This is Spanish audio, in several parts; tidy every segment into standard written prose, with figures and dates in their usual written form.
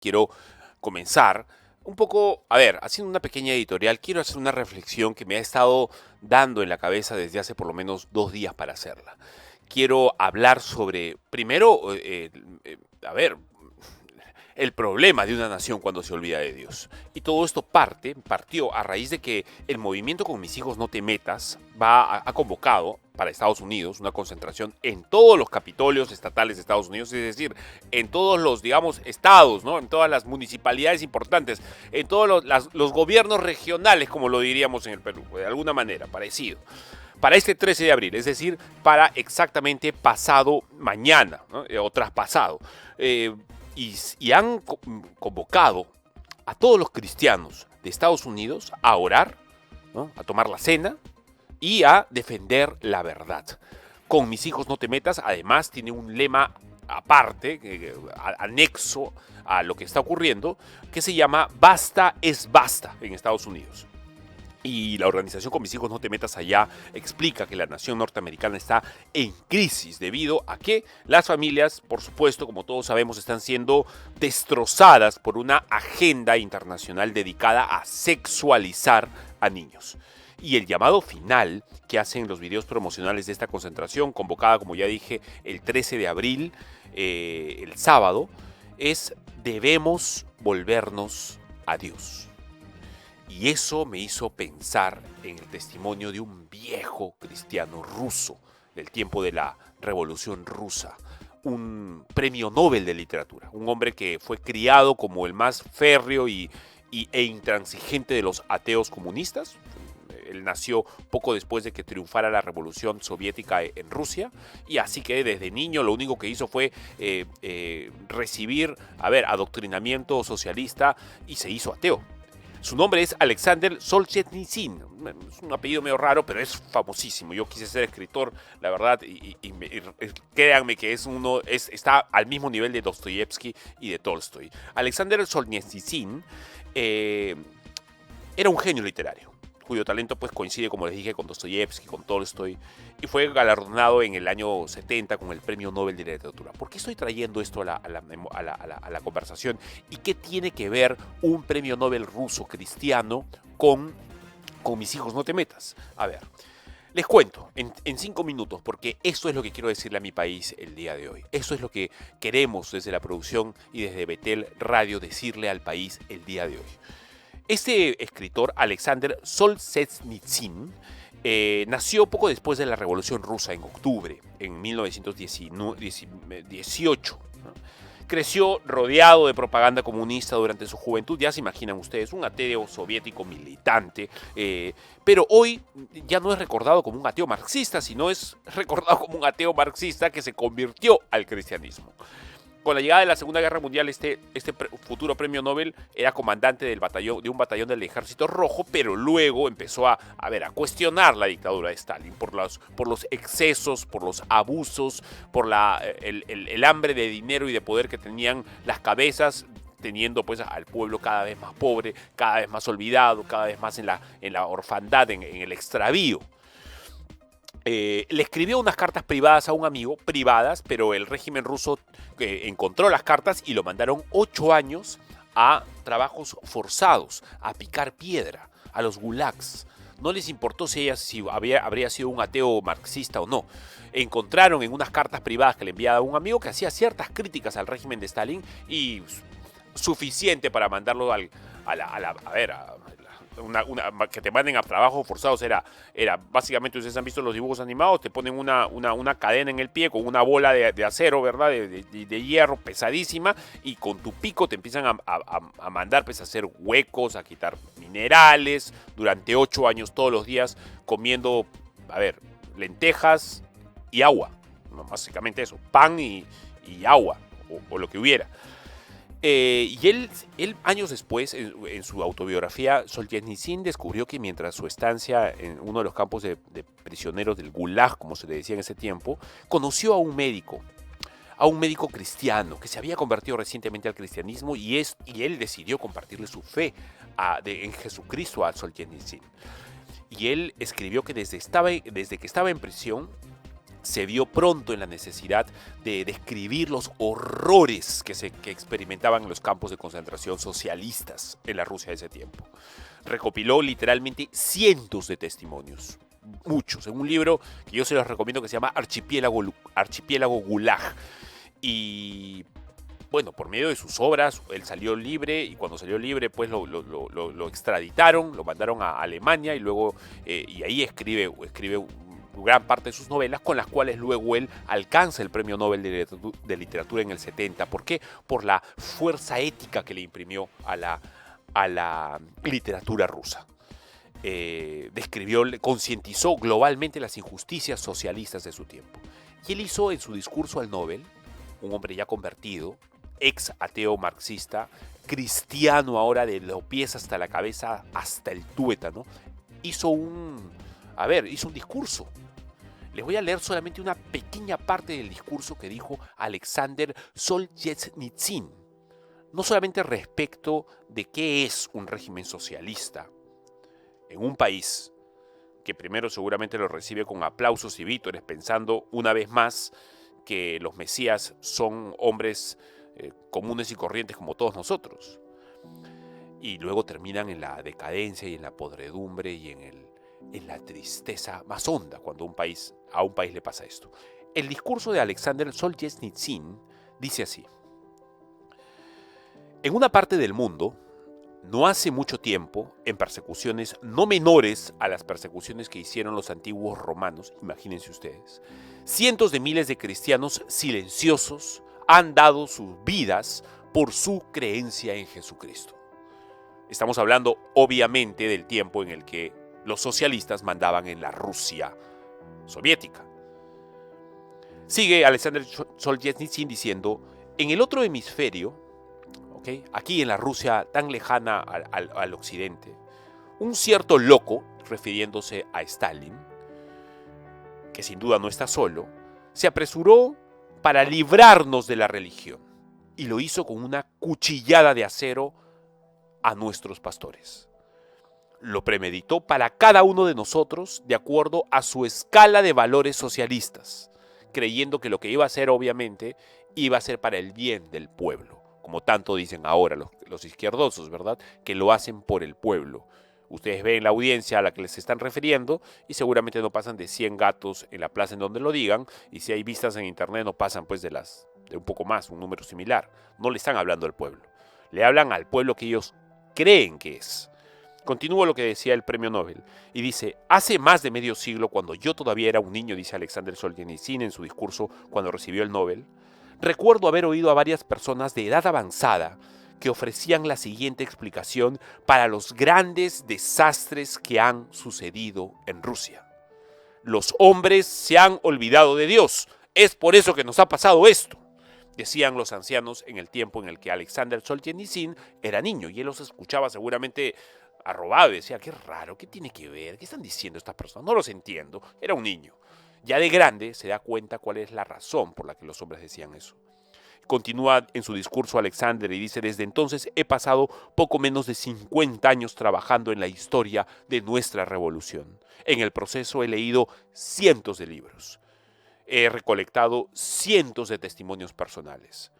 quiero comenzar un poco, a ver, haciendo una pequeña editorial, quiero hacer una reflexión que me ha estado dando en la cabeza desde hace por lo menos 2 días para hacerla. Quiero hablar sobre, primero, a ver, el problema de una nación cuando se olvida de Dios. Y todo esto partió a raíz de que el movimiento Con Mis Hijos No Te Metas ha convocado para Estados Unidos una concentración en todos los capitolios estatales de Estados Unidos, es decir, en todos los, digamos, estados, ¿no? En todas las municipalidades importantes, en todos los gobiernos regionales, como lo diríamos en el Perú, de alguna manera, parecido para este 13 de abril, es decir, para exactamente pasado mañana, ¿no? O traspasado. Y han convocado a todos los cristianos de Estados Unidos a orar, ¿no? A tomar la cena y a defender la verdad. Con Mis Hijos No Te Metas, además, tiene un lema aparte, anexo a lo que está ocurriendo, que se llama Basta es basta en Estados Unidos. Y la organización Con Mis Hijos No Te Metas allá explica que la nación norteamericana está en crisis debido a que las familias, por supuesto, como todos sabemos, están siendo destrozadas por una agenda internacional dedicada a sexualizar a niños. Y el llamado final que hacen los videos promocionales de esta concentración, convocada, como ya dije, el 13 de abril, el sábado, es: debemos volvernos a Dios. Y eso me hizo pensar en el testimonio de un viejo cristiano ruso del tiempo de la Revolución Rusa, un premio Nobel de literatura, un hombre que fue criado como el más férreo e intransigente de los ateos comunistas. Él nació poco después de que triunfara la Revolución Soviética en Rusia, y así que desde niño lo único que hizo fue recibir, adoctrinamiento socialista, y se hizo ateo. Su nombre es Alexander Solzhenitsyn. Es un apellido medio raro, pero es famosísimo. Yo quise ser escritor, la verdad, y créanme que está al mismo nivel de Dostoyevsky y de Tolstoy. Alexander Solzhenitsyn era un genio literario, cuyo talento pues coincide, como les dije, con Dostoyevsky, con Tolstoy, y fue galardonado en el año 70 con el Premio Nobel de Literatura. ¿Por qué estoy trayendo esto a la conversación? ¿Y qué tiene que ver un Premio Nobel ruso cristiano con Mis Hijos No Te Metas? A ver, les cuento en 5 minutos, porque esto es lo que quiero decirle a mi país el día de hoy. Eso es lo que queremos desde la producción y desde Betel Radio decirle al país el día de hoy. Este escritor, Alexander Solzhenitsyn, nació poco después de la Revolución Rusa, en octubre, en 1918. ¿No? Creció rodeado de propaganda comunista durante su juventud, ya se imaginan ustedes, un ateo soviético militante, pero hoy ya no es recordado como un ateo marxista, sino es recordado como un ateo marxista que se convirtió al cristianismo. Con la llegada de la Segunda Guerra Mundial, este futuro premio Nobel era comandante de un batallón del Ejército Rojo, pero luego empezó a cuestionar la dictadura de Stalin por los excesos, por los abusos, por el hambre de dinero y de poder que tenían las cabezas, teniendo pues al pueblo cada vez más pobre, cada vez más olvidado, cada vez más en la orfandad, en el extravío. Le escribió unas cartas privadas a un amigo, privadas, pero el régimen ruso encontró las cartas y lo mandaron 8 años a trabajos forzados, a picar piedra, a los gulags. No les importó si habría sido un ateo marxista o no. Encontraron en unas cartas privadas que le enviaba un amigo que hacía ciertas críticas al régimen de Stalin, y suficiente para mandarlo que te manden a trabajos forzados era básicamente, ustedes han visto los dibujos animados, te ponen una cadena en el pie con una bola de acero, ¿verdad? De hierro pesadísima, y con tu pico te empiezan a mandar pues a hacer huecos, a quitar minerales, durante 8 años todos los días comiendo, lentejas y agua, ¿no? Básicamente eso, pan y agua, o lo que hubiera. Y él años después, en su autobiografía, Solzhenitsyn descubrió que mientras su estancia en uno de los campos de prisioneros del Gulag, como se le decía en ese tiempo, conoció a un médico cristiano que se había convertido recientemente al cristianismo, y él decidió compartirle su fe en Jesucristo a Solzhenitsyn. Y él escribió que desde que estaba en prisión, se vio pronto en la necesidad de describir los horrores que experimentaban en los campos de concentración socialistas en la Rusia de ese tiempo. Recopiló literalmente cientos de testimonios, muchos, en un libro que yo se los recomiendo que se llama Archipiélago Gulag. Y bueno, por medio de sus obras, él salió libre, y cuando salió libre, pues lo extraditaron, lo mandaron a Alemania, y luego, y ahí escribe gran parte de sus novelas, con las cuales luego él alcanza el premio Nobel de Literatura en el 70. ¿Por qué? Por la fuerza ética que le imprimió a la literatura rusa. Concientizó globalmente las injusticias socialistas de su tiempo. Y él hizo en su discurso al Nobel, un hombre ya convertido, ex ateo marxista, cristiano ahora de los pies hasta la cabeza, hasta el tuétano, hizo un discurso. Les voy a leer solamente una pequeña parte del discurso que dijo Alexander Solzhenitsyn, no solamente respecto de qué es un régimen socialista en un país que primero seguramente lo recibe con aplausos y vítores, pensando una vez más que los mesías son hombres comunes y corrientes como todos nosotros, y luego terminan en la decadencia y en la podredumbre y en la tristeza más honda cuando a un país le pasa esto. El discurso de Alexander Solzhenitsyn dice así: en una parte del mundo, no hace mucho tiempo, en persecuciones no menores a las persecuciones que hicieron los antiguos romanos, imagínense ustedes, cientos de miles de cristianos silenciosos han dado sus vidas por su creencia en Jesucristo. Estamos hablando, obviamente, del tiempo en el que los socialistas mandaban en la Rusia soviética. Sigue Alexander Solzhenitsyn diciendo: en el otro hemisferio, aquí en la Rusia tan lejana al occidente, un cierto loco, refiriéndose a Stalin, que sin duda no está solo, se apresuró para librarnos de la religión, y lo hizo con una cuchillada de acero a nuestros pastores. Lo premeditó para cada uno de nosotros de acuerdo a su escala de valores socialistas, creyendo que lo que iba a hacer, obviamente, iba a ser para el bien del pueblo, como tanto dicen ahora los izquierdosos, ¿verdad? Que lo hacen por el pueblo. Ustedes ven la audiencia a la que les están refiriendo y seguramente no pasan de 100 gatos en la plaza en donde lo digan, y si hay vistas en internet no pasan pues de un poco más, un número similar. No le están hablando al pueblo, le hablan al pueblo que ellos creen que es. Continúo lo que decía el premio Nobel y dice: hace más de medio siglo, cuando yo todavía era un niño, dice Alexander Solzhenitsyn en su discurso cuando recibió el Nobel, recuerdo haber oído a varias personas de edad avanzada que ofrecían la siguiente explicación para los grandes desastres que han sucedido en Rusia. Los hombres se han olvidado de Dios, es por eso que nos ha pasado esto, decían los ancianos en el tiempo en el que Alexander Solzhenitsyn era niño, y él los escuchaba seguramente arrobado y decía: qué raro, ¿qué tiene que ver? ¿Qué están diciendo estas personas? No los entiendo. Era un niño. Ya de grande se da cuenta cuál es la razón por la que los hombres decían eso. Continúa en su discurso Alexander y dice: desde entonces he pasado poco menos de 50 años trabajando en la historia de nuestra revolución. En el proceso he leído cientos de libros. He recolectado cientos de testimonios personales.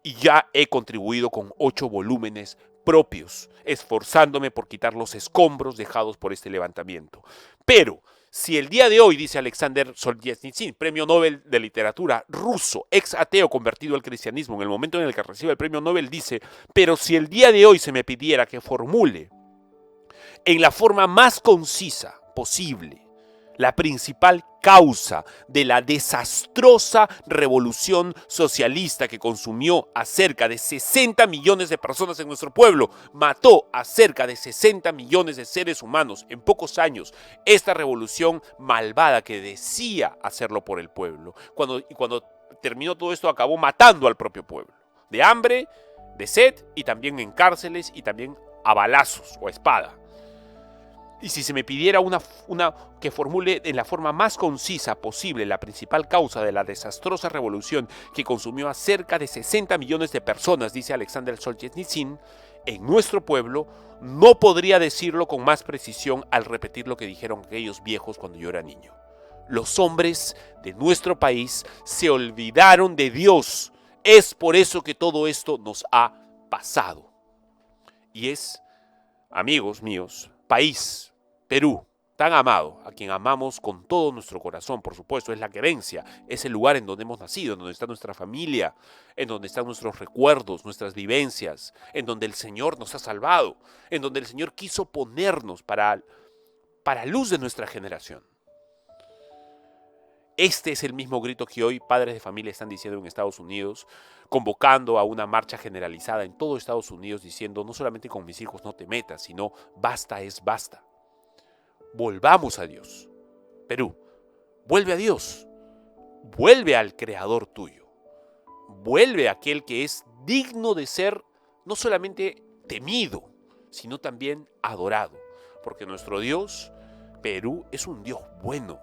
Y ya he contribuido con 8 volúmenes propios, esforzándome por quitar los escombros dejados por este levantamiento. Pero si el día de hoy, dice Alexander Solzhenitsyn, premio Nobel de Literatura ruso, ex ateo convertido al cristianismo, en el momento en el que recibe el premio Nobel, dice: pero si el día de hoy se me pidiera que formule en la forma más concisa posible la principal causa de la desastrosa revolución socialista que consumió a cerca de 60 millones de personas en nuestro pueblo, mató a cerca de 60 millones de seres humanos en pocos años, esta revolución malvada que decía hacerlo por el pueblo, cuando terminó todo esto acabó matando al propio pueblo, de hambre, de sed, y también en cárceles, y también a balazos o a espada. Y si se me pidiera una que formule en la forma más concisa posible la principal causa de la desastrosa revolución que consumió a cerca de 60 millones de personas, dice Alexander Solzhenitsyn, en nuestro pueblo, no podría decirlo con más precisión al repetir lo que dijeron aquellos viejos cuando yo era niño. Los hombres de nuestro país se olvidaron de Dios. Es por eso que todo esto nos ha pasado. Y es, amigos míos, país, Perú, tan amado, a quien amamos con todo nuestro corazón, por supuesto, es la querencia, es el lugar en donde hemos nacido, en donde está nuestra familia, en donde están nuestros recuerdos, nuestras vivencias, en donde el Señor nos ha salvado, en donde el Señor quiso ponernos para luz de nuestra generación. Este es el mismo grito que hoy padres de familia están diciendo en Estados Unidos, convocando a una marcha generalizada en todo Estados Unidos diciendo no solamente con mis hijos no te metas, sino basta es basta. Volvamos a Dios. Perú, vuelve a Dios. Vuelve al Creador tuyo. Vuelve a aquel que es digno de ser no solamente temido, sino también adorado. Porque nuestro Dios, Perú, es un Dios bueno.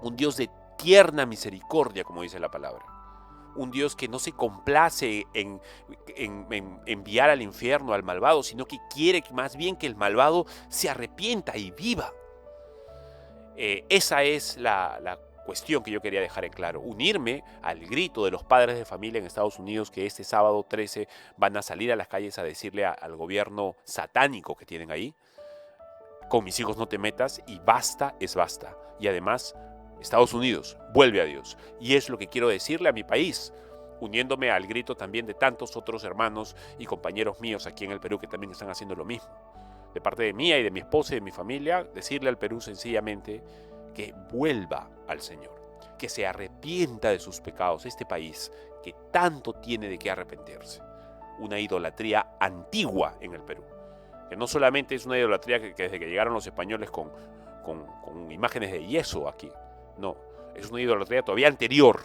Un Dios de tierna misericordia, como dice la palabra. Un Dios que no se complace en enviar al infierno al malvado, sino que quiere más bien que el malvado se arrepienta y viva. Esa es la cuestión que yo quería dejar en claro. Unirme al grito de los padres de familia en Estados Unidos que este sábado 13 van a salir a las calles a decirle al gobierno satánico que tienen ahí, con mis hijos no te metas y basta es basta. Y además, Estados Unidos, vuelve a Dios. Y es lo que quiero decirle a mi país, uniéndome al grito también de tantos otros hermanos y compañeros míos aquí en el Perú que también están haciendo lo mismo. De parte de mía y de mi esposa y de mi familia, decirle al Perú sencillamente que vuelva al Señor, que se arrepienta de sus pecados, este país que tanto tiene de qué arrepentirse. Una idolatría antigua en el Perú, que no solamente es una idolatría que desde que llegaron los españoles con imágenes de yeso aquí, no, es una idolatría todavía anterior,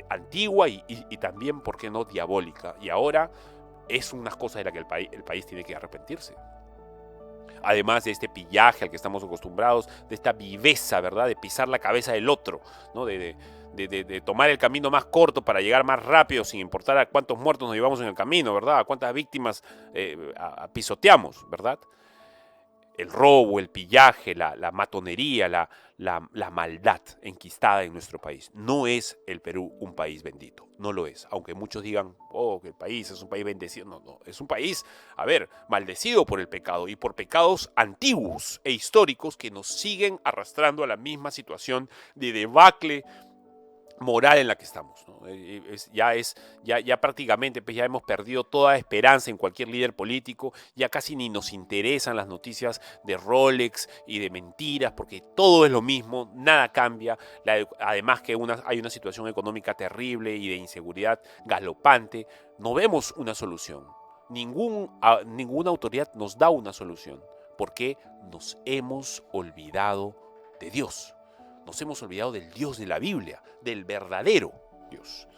antigua y también, ¿por qué no?, diabólica. Y ahora es unas cosas de las que el país tiene que arrepentirse. Además de este pillaje al que estamos acostumbrados, de esta viveza, ¿verdad?, de pisar la cabeza del otro, ¿no?, de tomar el camino más corto para llegar más rápido sin importar a cuántos muertos nos llevamos en el camino, ¿verdad?, a cuántas víctimas pisoteamos, ¿verdad? El robo, el pillaje, la matonería, la maldad enquistada en nuestro país. No es el Perú un país bendito, no lo es. Aunque muchos digan, oh, que el país es un país bendecido. No, no, es un país, maldecido por el pecado y por pecados antiguos e históricos que nos siguen arrastrando a la misma situación de debacle moral en la que estamos, ¿no? Ya prácticamente pues ya hemos perdido toda esperanza en cualquier líder político, ya casi ni nos interesan las noticias de Rolex y de mentiras, porque todo es lo mismo, nada cambia, además que hay una situación económica terrible y de inseguridad galopante, no vemos una solución, ninguna autoridad nos da una solución, porque nos hemos olvidado de Dios. Nos hemos olvidado del Dios de la Biblia, del verdadero Dios.